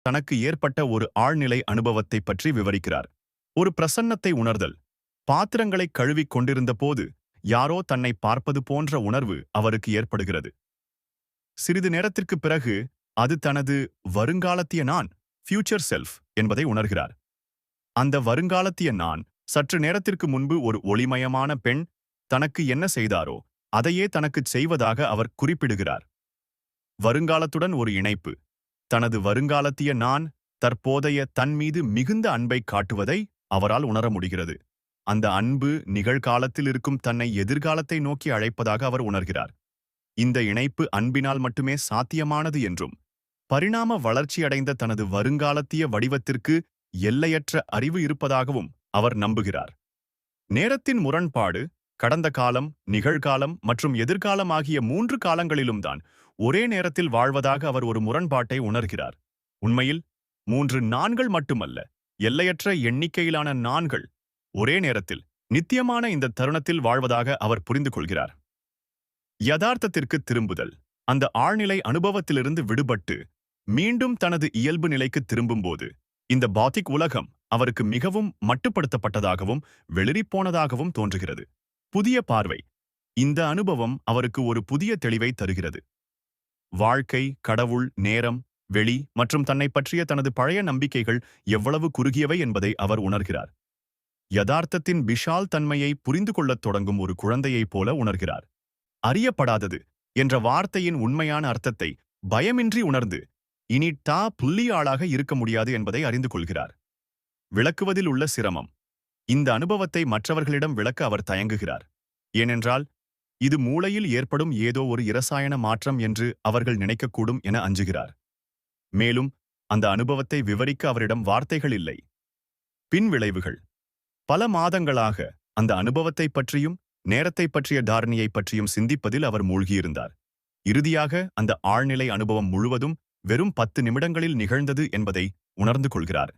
தனக்கு ஏற்பட்ட ஒரு ஆழ்நிலை அனுபவத்தை பற்றி விவரிக்கிறார். ஒரு பிரசன்னத்தை உணர்தல். பாத்திரங்களை கழுவிக் கொண்டிருந்த போது யாரோ தன்னை பார்ப்பது போன்ற உணர்வு அவருக்கு ஏற்படுகிறது. சிறிது நேரத்திற்குப் பிறகு அது தனது வருங்காலத்திய நான், ஃபியூச்சர் செல்ஃப் என்பதை உணர்கிறார். அந்த வருங்காலத்திய நான் சற்று நேரத்திற்கு முன்பு ஒரு ஒளிமயமான பெண் தனக்கு என்ன செய்தாரோ அதையே தனக்குச் செய்வதாக அவர் குறிப்பிடுகிறார். வருங்காலத்துடன் ஒரு இணைப்பு. தனது வருங்காலத்திய நான் தற்போதைய தன் மீது மிகுந்த அன்பை காட்டுவதை அவரால் உணர முடிகிறது. அந்த அன்பு நிகழ்காலத்தில் இருக்கும் தன்னை எதிர்காலத்தை நோக்கி அழைப்பதாக அவர் உணர்கிறார். இந்த இணைப்பு அன்பினால் மட்டுமே சாத்தியமானது என்றும், பரிணாம வளர்ச்சியடைந்த தனது வருங்காலத்திய வடிவத்திற்கு எல்லையற்ற அறிவு இருப்பதாகவும் அவர் நம்புகிறார். நேரத்தின் முரண்பாடு, கடந்த காலம், நிகழ்காலம் மற்றும் எதிர்காலம் ஆகிய 3 காலங்களிலும் தான் ஒரே நேரத்தில் வாழ்வதாக அவர் ஒரு முரண்பாட்டை உணர்கிறார். உண்மையில் 3 நான்கள் மட்டுமல்ல, எல்லையற்ற எண்ணிக்கையிலான நான்கள் ஒரே நேரத்தில் நித்தியமான இந்த தருணத்தில் வாழ்வதாக அவர் புரிந்து கொள்கிறார். யதார்த்தத்திற்கு திரும்புதல். அந்த ஆழ்நிலை அனுபவத்திலிருந்து விடுபட்டு மீண்டும் தனது இயல்பு நிலைக்கு திரும்பும்போது இந்த பௌத்திக் உலகம் அவருக்கு மிகவும் மட்டுப்படுத்தப்பட்டதாகவும் வெளிறிப்போனதாகவும் தோன்றுகிறது. புதிய பார்வை. இந்த அனுபவம் அவருக்கு ஒரு புதிய தெளிவை தருகிறது. வாழ்க்கை, கடவுள், நேரம், வெளி மற்றும் தன்னை பற்றிய தனது பழைய நம்பிக்கைகள் எவ்வளவு குறுகியவை என்பதை அவர் உணர்கிறார். யதார்த்தத்தின் விஷால் தன்மையை புரிந்து கொள்ளத் தொடங்கும் ஒரு குழந்தையைப் போல உணர்கிறார். அறியப்படாதது என்ற வார்த்தையின் உண்மையான அர்த்தத்தை பயமின்றி உணர்ந்து இனி புள்ளி ஆளாக இருக்க முடியாது என்பதை அறிந்து கொள்கிறார். விளக்குவதில் உள்ள சிரமம். இந்த அனுபவத்தை மற்றவர்களிடம் விளக்க அவர் தயங்குகிறார். ஏனென்றால் இது மூளையில் ஏற்படும் ஏதோ ஒரு இரசாயன மாற்றம் என்று அவர்கள் நினைக்கக்கூடும் என அஞ்சுகிறார். மேலும் அந்த அனுபவத்தை விவரிக்க அவரிடம் வார்த்தைகள் இல்லை. பின்விளைவுகள். பல மாதங்களாக அந்த அனுபவத்தை பற்றியும் நேரத்தை பற்றிய தாரணியை பற்றியும் சிந்திப்பதில் அவர் மூழ்கியிருந்தார். இறுதியாக அந்த ஆழ்நிலை அனுபவம் முழுவதும் வெறும் 10 நிமிடங்களில் நிகழ்ந்தது என்பதை உணர்ந்து கொள்கிறார்.